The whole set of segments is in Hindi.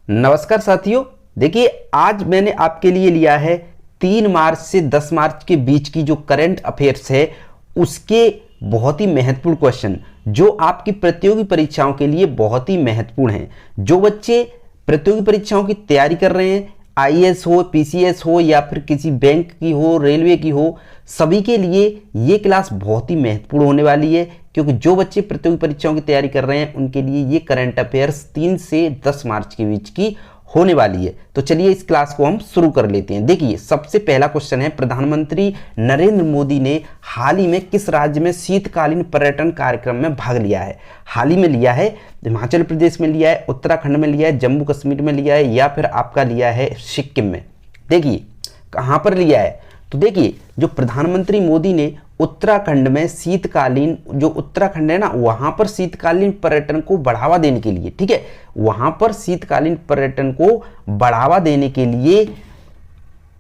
नमस्कार साथियों, देखिए आज मैंने आपके लिए लिया है 3 मार्च से 10 मार्च के बीच की जो करंट अफेयर्स है उसके बहुत ही महत्वपूर्ण क्वेश्चन जो आपकी प्रतियोगी परीक्षाओं के लिए बहुत ही महत्वपूर्ण हैं। जो बच्चे प्रतियोगी परीक्षाओं की तैयारी कर रहे हैं, आईएएस हो, पीसीएस हो या फिर किसी बैंक की हो, रेलवे की हो, सभी के लिए ये क्लास बहुत ही महत्वपूर्ण होने वाली है, क्योंकि जो बच्चे प्रतियोगी परीक्षाओं की तैयारी कर रहे हैं उनके लिए ये करंट अफेयर्स 3 से 10 मार्च के बीच की होने वाली है। तो चलिए इस क्लास को हम शुरू कर लेते हैं। देखिए सबसे पहला क्वेश्चन है, प्रधानमंत्री नरेंद्र मोदी ने हाल ही में किस राज्य में शीतकालीन पर्यटन कार्यक्रम में भाग लिया है? हाल ही में लिया है, हिमाचल प्रदेश में लिया है, उत्तराखंड में लिया है, जम्मू कश्मीर में लिया है या फिर आपका लिया है सिक्किम में। देखिए कहां पर लिया है, तो देखिए जो प्रधानमंत्री मोदी ने उत्तराखंड में शीतकालीन, जो उत्तराखंड है ना, वहां पर शीतकालीन पर्यटन को बढ़ावा देने के लिए, ठीक है, वहां पर शीतकालीन पर्यटन को बढ़ावा देने के लिए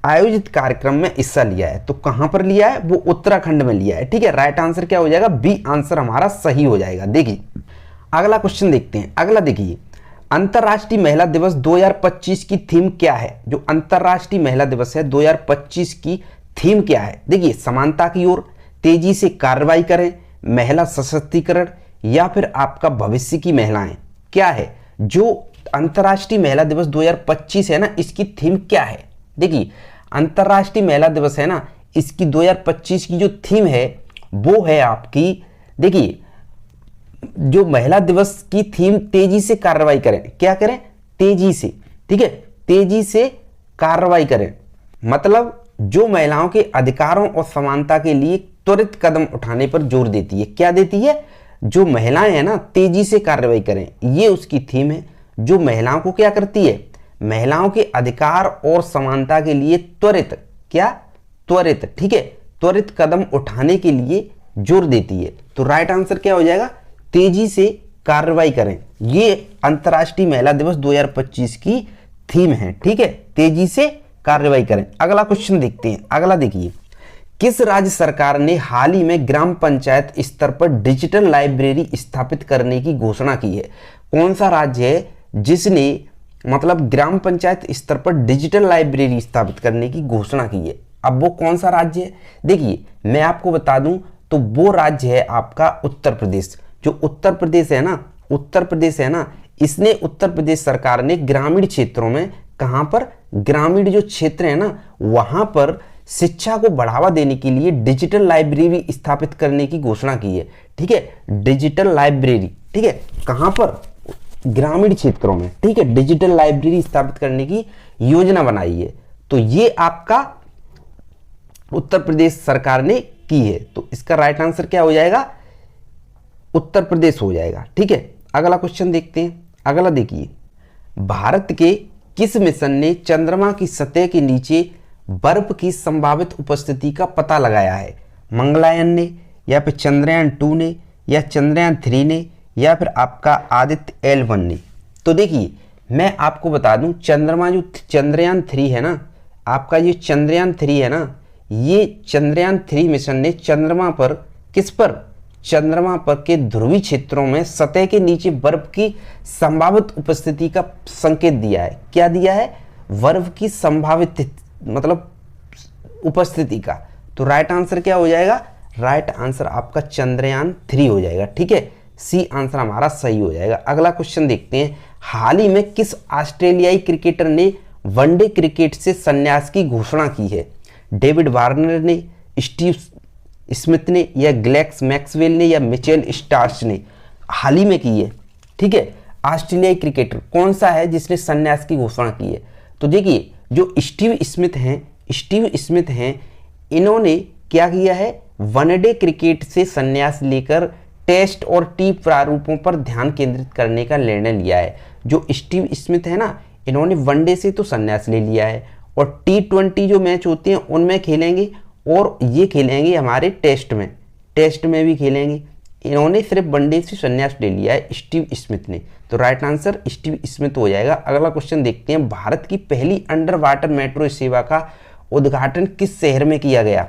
आयोजित कार्यक्रम में हिस्सा लिया है। तो कहां पर लिया है? वो उत्तराखंड में लिया है। ठीक है, राइट आंसर क्या हो जाएगा? बी आंसर हमारा सही हो जाएगा। देखिए अगला क्वेश्चन देखते हैं। अगला देखिए, अंतर्राष्ट्रीय महिला दिवस 2025 की थीम क्या है? जो अंतर्राष्ट्रीय महिला दिवस है 2025 की थीम क्या है? देखिए समानता की ओर, तेजी से कार्रवाई करें, महिला सशक्तिकरण या फिर आपका भविष्य की महिलाएं। क्या है जो अंतर्राष्ट्रीय महिला दिवस 2025 है ना, इसकी थीम क्या है? देखिए अंतर्राष्ट्रीय महिला दिवस है ना, इसकी 2025 की जो थीम है वो है आपकी, देखिए जो महिला दिवस की थीम तेजी से कार्रवाई करें। क्या करें? तेजी से, ठीक है, तेजी से कार्रवाई करें, मतलब जो महिलाओं के अधिकारों और समानता के लिए त्वरित कदम उठाने पर जोर देती है। क्या देती है? जो महिलाएं हैं ना, तेजी से कार्रवाई करें, ये उसकी थीम है। जो महिलाओं को क्या करती है? महिलाओं के अधिकार और समानता के लिए त्वरित, क्या? त्वरित, ठीक है, त्वरित कदम उठाने के लिए जोर देती है। तो राइट आंसर क्या हो जाएगा? तेजी से कार्रवाई करें। ये अंतर्राष्ट्रीय महिला दिवस 2025 की थीम है। ठीक है, तेजी से कार्रवाई करें। अगला क्वेश्चन देखते हैं। अगला देखिए, किस राज्य सरकार ने हाल ही में ग्राम पंचायत स्तर पर डिजिटल लाइब्रेरी स्थापित करने की घोषणा की है? कौन सा राज्य है जिसने मतलब ग्राम पंचायत स्तर पर डिजिटल लाइब्रेरी स्थापित करने की घोषणा की है? अब वो कौन सा राज्य है? देखिए मैं आपको बता दूं तो वो राज्य है आपका उत्तर प्रदेश। जो उत्तर प्रदेश है ना, उत्तर प्रदेश है ना, इसने, उत्तर प्रदेश सरकार ने ग्रामीण क्षेत्रों में, कहां पर? ग्रामीण जो क्षेत्र है ना, वहां पर शिक्षा को बढ़ावा देने के लिए डिजिटल लाइब्रेरी स्थापित करने की घोषणा की है। ठीक है, डिजिटल लाइब्रेरी, ठीक है, कहां पर? ग्रामीण क्षेत्रों में, ठीक है, डिजिटल लाइब्रेरी स्थापित करने की योजना बनाई है। तो ये आपका उत्तर प्रदेश सरकार ने की है। तो इसका राइट आंसर क्या हो जाएगा? उत्तर प्रदेश हो जाएगा। ठीक है, अगला क्वेश्चन देखते हैं। अगला देखिए, भारत के किस मिशन ने चंद्रमा की सतह के नीचे बर्फ की संभावित उपस्थिति का पता लगाया है? मंगलयान ने या फिर चंद्रयान 2 ने या चंद्रयान 3 ने या फिर आपका आदित्य L1 ने? तो देखिए मैं आपको बता दूं, चंद्रमा जो चंद्रयान 3 है ना, आपका ये चंद्रयान 3 है ना, ये चंद्रयान 3 मिशन ने चंद्रमा पर, किस पर? चंद्रमा पर के ध्रुवीय क्षेत्रों में सतह के नीचे बर्फ की संभावित उपस्थिति का संकेत दिया है। क्या दिया है? बर्फ की संभावित मतलब उपस्थिति का। तो राइट आंसर क्या हो जाएगा? राइट आंसर आपका चंद्रयान 3 हो जाएगा। ठीक है, सी आंसर हमारा सही हो जाएगा। अगला क्वेश्चन देखते हैं। हाल ही में किस ऑस्ट्रेलियाई क्रिकेटर ने वनडे क्रिकेट से संन्यास की घोषणा की है? डेविड वार्नर ने, स्टीव स्मिथ ने या ग्लेक्स मैक्सवेल ने या मिचेल स्टार्च ने हाल ही में की है? ठीक है, ऑस्ट्रेलियाई क्रिकेटर कौन सा है जिसने संन्यास की घोषणा की है? तो देखिए जो स्टीव स्मिथ हैं, इन्होंने क्या किया है? वनडे क्रिकेट से संन्यास लेकर टेस्ट और टी प्रारूपों पर ध्यान केंद्रित करने का निर्णय लिया है। जो स्टीव स्मिथ है ना, इन्होंने वनडे से तो संन्यास ले लिया है और T20 जो मैच होते हैं उनमें खेलेंगे और ये खेलेंगे हमारे टेस्ट में भी खेलेंगे। इन्होंने सिर्फ वनडे से संन्यास ले लिया है स्टीव स्मिथ ने। तो राइट आंसर स्टीव स्मिथ हो जाएगा। अगला क्वेश्चन देखते हैं। भारत की पहली अंडर वाटर मेट्रो सेवा का उद्घाटन किस शहर में किया गया?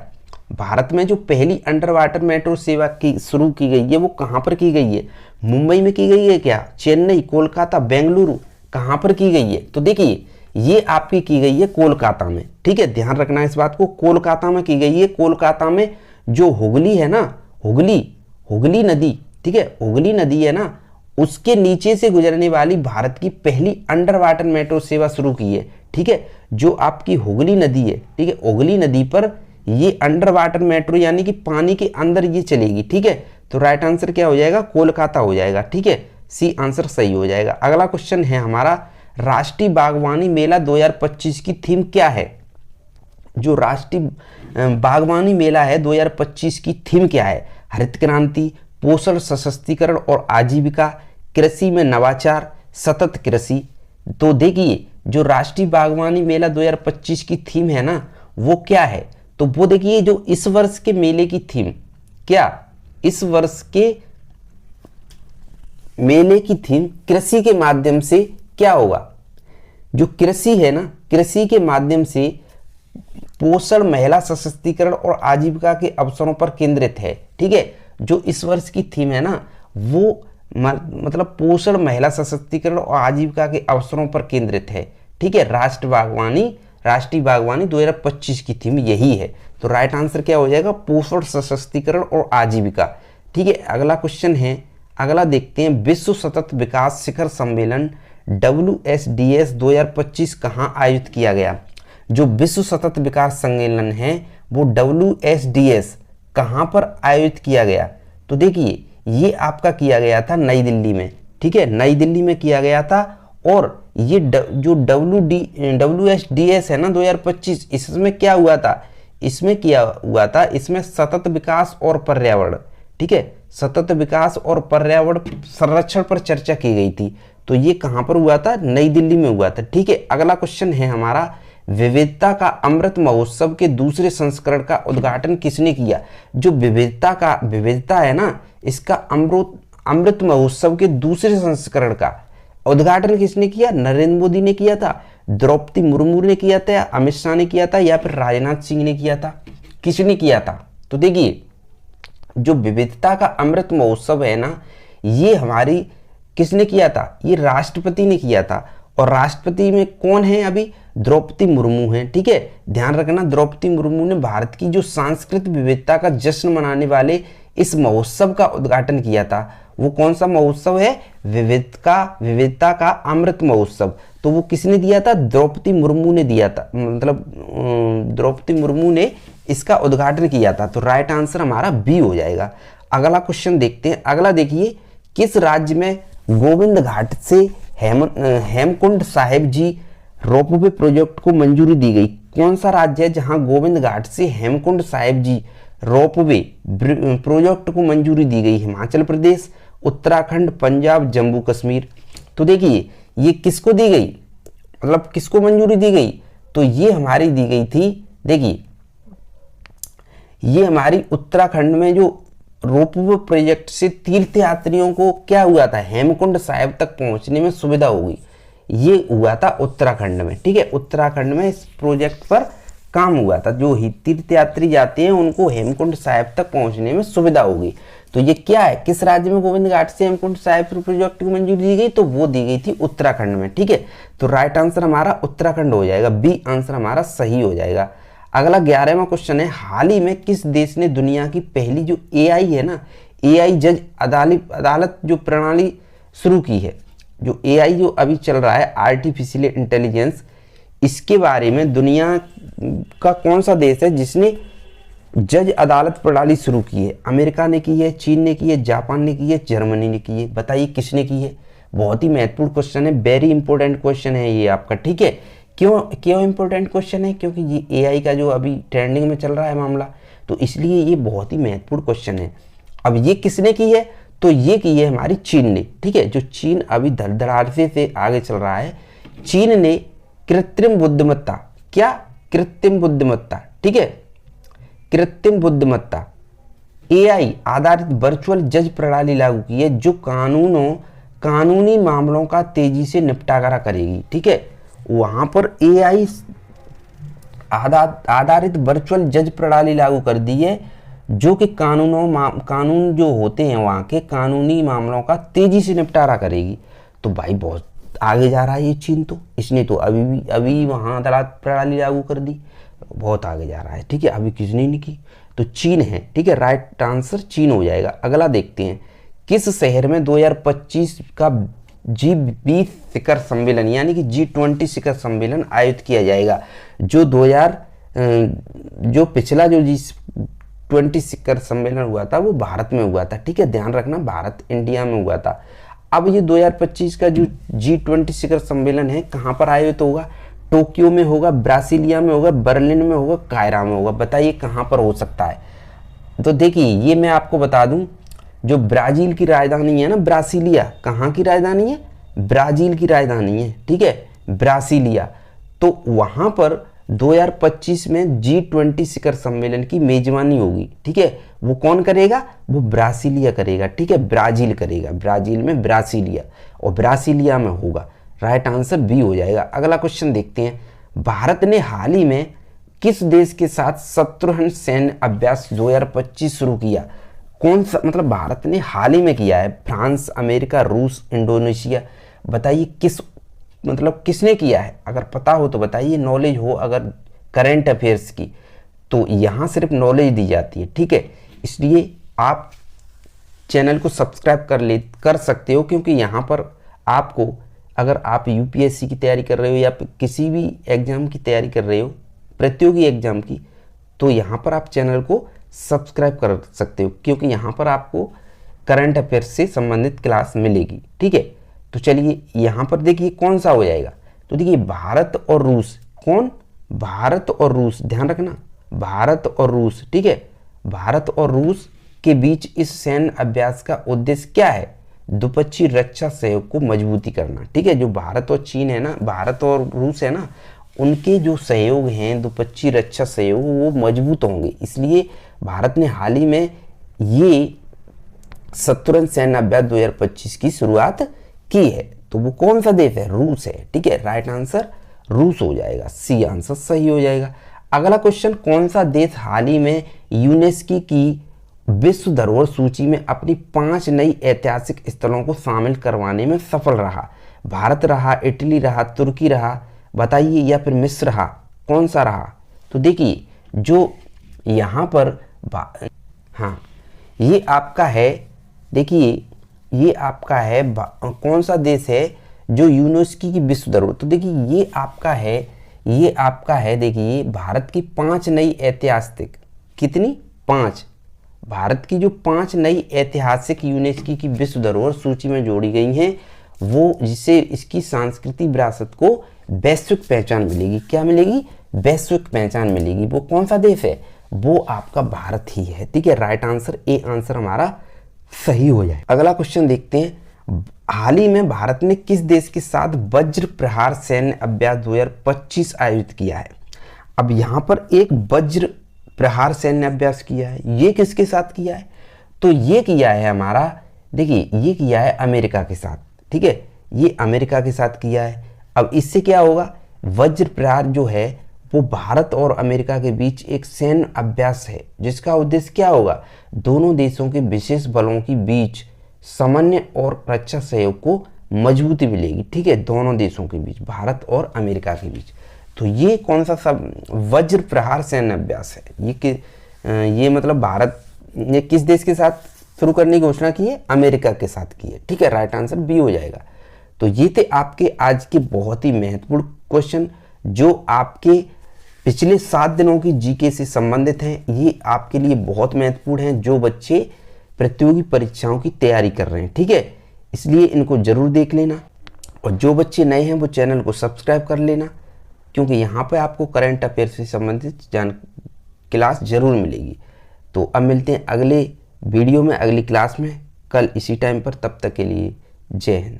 भारत में जो पहली अंडर वाटर मेट्रो सेवा की शुरू की गई है वो कहाँ पर की गई है? मुंबई में की गई है क्या? चेन्नई, कोलकाता, बेंगलुरु? कहाँ पर की गई है? तो देखिए ये आपकी की गई है कोलकाता में, ठीक है, ध्यान रखना इस बात को, कोलकाता में की गई है। कोलकाता में जो हुगली है ना, हुगली नदी, ठीक है, हुगली नदी है ना, उसके नीचे से गुजरने वाली भारत की पहली अंडर वाटर मेट्रो सेवा शुरू की है, ठीक है। जो आपकी हुगली नदी है, ठीक है, हुगली नदी पर ये अंडर वाटर मेट्रो यानी कि पानी के अंदर ये चलेगी, ठीक है। तो राइट आंसर क्या हो जाएगा? कोलकाता हो जाएगा, ठीक है, सी आंसर सही हो जाएगा। अगला क्वेश्चन है हमारा, राष्ट्रीय बागवानी मेला 2025 की थीम क्या है? जो राष्ट्रीय बागवानी मेला है 2025 की थीम क्या है? हरित क्रांति, पोषण सशक्तिकरण और आजीविका, कृषि में नवाचार, सतत कृषि। तो देखिए जो राष्ट्रीय बागवानी मेला 2025 की थीम है ना, वो क्या है? तो वो देखिए जो इस वर्ष के मेले की थीम, क्या इस वर्ष के मेले की थीम कृषि के माध्यम से क्या होगा? जो कृषि है ना, कृषि के माध्यम से पोषण, महिला सशक्तिकरण और आजीविका के अवसरों पर केंद्रित है, ठीक है। जो इस वर्ष की थीम है ना, वो मतलब पोषण, महिला सशक्तिकरण और आजीविका के अवसरों पर केंद्रित है, ठीक है। राष्ट्रीय बागवानी 2025 की थीम यही है। तो राइट आंसर क्या हो जाएगा? पोषण, सशक्तिकरण और आजीविका, ठीक है। अगला क्वेश्चन है, अगला देखते हैं, विश्व सतत विकास शिखर सम्मेलन WSDS 2025 कहाँ आयोजित किया गया? जो विश्व सतत विकास सम्मेलन है वो WSDS कहाँ पर आयोजित किया गया? तो देखिए ये आपका किया गया था नई दिल्ली में, ठीक है, नई दिल्ली में किया गया था। और ये जो WSDS है ना 2025, इसमें क्या हुआ था? इसमें किया हुआ था, इसमें सतत विकास और पर्यावरण, ठीक है, सतत विकास और पर्यावरण संरक्षण पर चर्चा की गई थी। तो ये कहाँ पर हुआ था? नई दिल्ली में हुआ था, ठीक है। अगला क्वेश्चन है हमारा, विविधता का अमृत महोत्सव के दूसरे संस्करण का उद्घाटन किसने किया? जो विविधता है ना, इसका अमृत महोत्सव के दूसरे संस्करण का उद्घाटन किसने किया? नरेंद्र मोदी ने किया था, द्रौपदी मुर्मू ने किया था, अमित शाह ने किया था, या फिर राजनाथ सिंह ने किया था? किसने किया था? तो देखिए जो विविधता का अमृत महोत्सव है ना, ये हमारी किसने किया था? ये राष्ट्रपति ने किया था। और राष्ट्रपति में कौन है अभी? द्रौपदी मुर्मू हैं, ठीक है। ध्यान रखना, द्रौपदी मुर्मू ने भारत की जो सांस्कृतिक विविधता का जश्न मनाने वाले इस महोत्सव का उद्घाटन किया था। वो कौन सा महोत्सव है? विविधता का अमृत महोत्सव। तो वो किसने दिया था? द्रौपदी मुर्मू ने दिया था, मतलब द्रौपदी मुर्मू ने इसका उद्घाटन किया था। तो राइट आंसर हमारा बी हो जाएगा। अगला क्वेश्चन देखते हैं। अगला देखिए, किस राज्य में गोविंद घाट से हेमकुंड साहिब जी रोपवे प्रोजेक्ट को मंजूरी दी गई? कौन सा राज्य है जहां गोविंद घाट से हेमकुंड साहिब जी रोपवे प्रोजेक्ट को मंजूरी दी गई? हिमाचल प्रदेश, उत्तराखंड, पंजाब, जम्मू कश्मीर। तो देखिए ये किसको दी गई, मतलब किसको मंजूरी दी गई? तो ये हमारी दी गई थी, देखिए ये हमारी उत्तराखंड में जो रोपवे प्रोजेक्ट से तीर्थयात्रियों को क्या हुआ था? हेमकुंड साहिब तक पहुंचने में सुविधा होगी। ये हुआ था उत्तराखंड में, ठीक है। उत्तराखंड में इस प्रोजेक्ट पर काम हुआ था। जो तीर्थयात्री जाते हैं उनको हेमकुंड साहिब तक पहुंचने में सुविधा होगी। तो ये क्या है? किस राज्य में गोविंद घाट से हेमकुंड साहिब प्रोजेक्ट को मंजूरी दी गई? तो वो दी गई थी उत्तराखंड में, ठीक है। तो राइट आंसर हमारा उत्तराखंड हो जाएगा, बी आंसर हमारा सही हो जाएगा। अगला 11वां क्वेश्चन है, हाल ही में किस देश ने दुनिया की पहली जो AI है ना, AI जज अदालत जो प्रणाली शुरू की है? जो AI जो अभी चल रहा है आर्टिफिशियल इंटेलिजेंस, इसके बारे में दुनिया का कौन सा देश है जिसने जज अदालत प्रणाली शुरू की है? अमेरिका ने की है, चीन ने की है, जापान ने की है, जर्मनी ने की है? बताइए किसने की है? बहुत ही महत्वपूर्ण क्वेश्चन है, वेरी इंपॉर्टेंट क्वेश्चन है ये आपका, ठीक है। क्यों इंपॉर्टेंट क्वेश्चन है? क्योंकि ये AI का जो अभी ट्रेंडिंग में चल रहा है मामला, तो इसलिए ये बहुत ही महत्वपूर्ण क्वेश्चन है। अब ये किसने की है? तो ये की है हमारी चीन ने, ठीक है। जो चीन अभी धड़धड़ाते से आगे चल रहा है, चीन ने कृत्रिम बुद्धिमत्ता, क्या? कृत्रिम बुद्धिमत्ता, ठीक है, कृत्रिम बुद्धिमत्ता AI आधारित वर्चुअल जज प्रणाली लागू की है, जो कानूनी मामलों का तेजी से निपटारा करेगी, ठीक है। वहां पर AI आधारित वर्चुअल जज प्रणाली लागू कर दी है, जो कि कानून जो होते हैं वहाँ के कानूनी मामलों का तेजी से निपटारा करेगी। तो भाई बहुत आगे जा रहा है ये चीन, तो इसने तो अभी वहाँ अदालत प्रणाली लागू कर दी, बहुत आगे जा रहा है। ठीक है, अभी किसने नहीं की, तो चीन है। ठीक है, राइट आंसर चीन हो जाएगा। अगला देखते हैं, किस शहर में 2025 का G20 शिखर सम्मेलन यानी कि G20 शिखर सम्मेलन आयोजित किया जाएगा? जो पिछला जो G20 शिखर सम्मेलन हुआ था वो भारत में हुआ था। ठीक है, ध्यान रखना, भारत इंडिया में हुआ था। अब ये 2025 का जो G20 शिखर सम्मेलन है कहाँ पर आयोजित होगा? टोक्यो में होगा, ब्रासीलिया में होगा, बर्लिन में होगा, कायरा में होगा। बताइए कहाँ पर हो सकता है? तो देखिए, ये मैं आपको बता दूं, जो ब्राजील की राजधानी है ना ब्रासीलिया, कहाँ की राजधानी है? ब्राजील की राजधानी है। ठीक है, ब्रासीलिया। तो वहाँ पर 2025 में G20 शिखर सम्मेलन की मेजबानी होगी। ठीक है, वो कौन करेगा? वो ब्रासीलिया करेगा। ठीक है, ब्राजील करेगा, ब्राजील में ब्रासीलिया, और ब्रासीलिया में होगा। राइट आंसर बी हो जाएगा। अगला क्वेश्चन देखते हैं, भारत ने हाल ही में किस देश के साथ शत्रुघ्न सैन्य अभ्यास 2025 शुरू किया? कौन सा, मतलब भारत ने हाल ही में किया है? फ्रांस, अमेरिका, रूस, इंडोनेशिया। बताइए किस, मतलब किसने किया है? अगर पता हो तो बताइए, नॉलेज हो अगर करंट अफेयर्स की, तो यहाँ सिर्फ नॉलेज दी जाती है। ठीक है, इसलिए आप चैनल को सब्सक्राइब कर सकते हो, क्योंकि यहाँ पर आपको, अगर आप यूपीएससी की तैयारी कर रहे हो या किसी भी एग्जाम की तैयारी कर रहे हो, प्रतियोगी एग्जाम की, तो यहाँ पर आप चैनल को सब्सक्राइब कर सकते हो, क्योंकि यहाँ पर आपको करंट अफेयर्स से संबंधित क्लास मिलेगी। ठीक है, तो चलिए यहाँ पर देखिए कौन सा हो जाएगा। तो देखिए, भारत और रूस। कौन? भारत और रूस, ध्यान रखना, भारत और रूस। ठीक है, भारत और रूस के बीच इस सैन्य अभ्यास का उद्देश्य क्या है? द्विपक्षीय रक्षा सहयोग को मजबूती करना। ठीक है, जो भारत और चीन है ना, भारत और रूस है ना, उनके जो सहयोग हैं, द्विपक्षीय रक्षा सहयोग, वो मजबूत होंगे। इसलिए भारत ने हाल ही में ये शत्रुघ्न सैन्य अभ्यास 2025 की शुरुआत की है। तो वो कौन सा देश है? रूस है। ठीक है, राइट आंसर रूस हो जाएगा, सी आंसर सही हो जाएगा। अगला क्वेश्चन, कौन सा देश हाल ही में यूनेस्को की विश्व धरोहर सूची में अपनी 5 नई ऐतिहासिक स्थलों को शामिल करवाने में सफल रहा? भारत रहा, इटली रहा, तुर्की रहा, बताइए, या फिर मिस्र रहा? कौन सा रहा? तो देखिए, जो यहाँ पर हाँ, ये आपका है, देखिए ये आपका है, कौन सा देश है जो यूनेस्को की विश्व धरोहर? तो देखिए, ये आपका है, देखिए, भारत की 5 नई ऐतिहासिक, कितनी? 5। भारत की जो 5 नई ऐतिहासिक यूनेस्को की विश्व धरोहर सूची में जोड़ी गई हैं, वो, जिससे इसकी सांस्कृतिक विरासत को वैश्विक पहचान मिलेगी। क्या मिलेगी? वैश्विक पहचान मिलेगी। वो कौन सा देश है? वो आपका भारत ही है। ठीक है, राइट आंसर ए आंसर हमारा सही हो जाए। अगला क्वेश्चन देखते हैं, हाल ही में भारत ने किस देश के साथ वज्र प्रहार सैन्य अभ्यास 2025 आयोजित किया है? अब यहाँ पर एक वज्र प्रहार सैन्य अभ्यास किया है, ये किसके साथ किया है? तो ये किया है हमारा, देखिए, ये किया है अमेरिका के साथ। ठीक है, ये अमेरिका के साथ किया है। अब इससे क्या होगा? वज्र प्रहार जो है वो भारत और अमेरिका के बीच एक सैन्य अभ्यास है, जिसका उद्देश्य क्या होगा? दोनों देशों के विशेष बलों के बीच समन्वय और रक्षा सहयोग को मजबूती मिलेगी। ठीक है, दोनों देशों के बीच, भारत और अमेरिका के बीच। तो ये कौन सा सब वज्र प्रहार सैन्य अभ्यास है? ये मतलब भारत ने किस देश के साथ शुरू करने की घोषणा की है? अमेरिका के साथ की है। ठीक है, राइट आंसर बी हो जाएगा। तो ये थे आपके आज के बहुत ही महत्वपूर्ण क्वेश्चन, जो आपके पिछले 7 दिनों की जीके से संबंधित हैं। ये आपके लिए बहुत महत्वपूर्ण हैं, जो बच्चे प्रतियोगी परीक्षाओं की तैयारी कर रहे हैं। ठीक है, इसलिए इनको जरूर देख लेना, और जो बच्चे नए हैं वो चैनल को सब्सक्राइब कर लेना, क्योंकि यहाँ पे आपको करंट अफेयर से संबंधित क्लास जरूर मिलेगी। तो अब मिलते हैं अगले वीडियो में, अगली क्लास में, कल इसी टाइम पर। तब तक के लिए जय हिंद।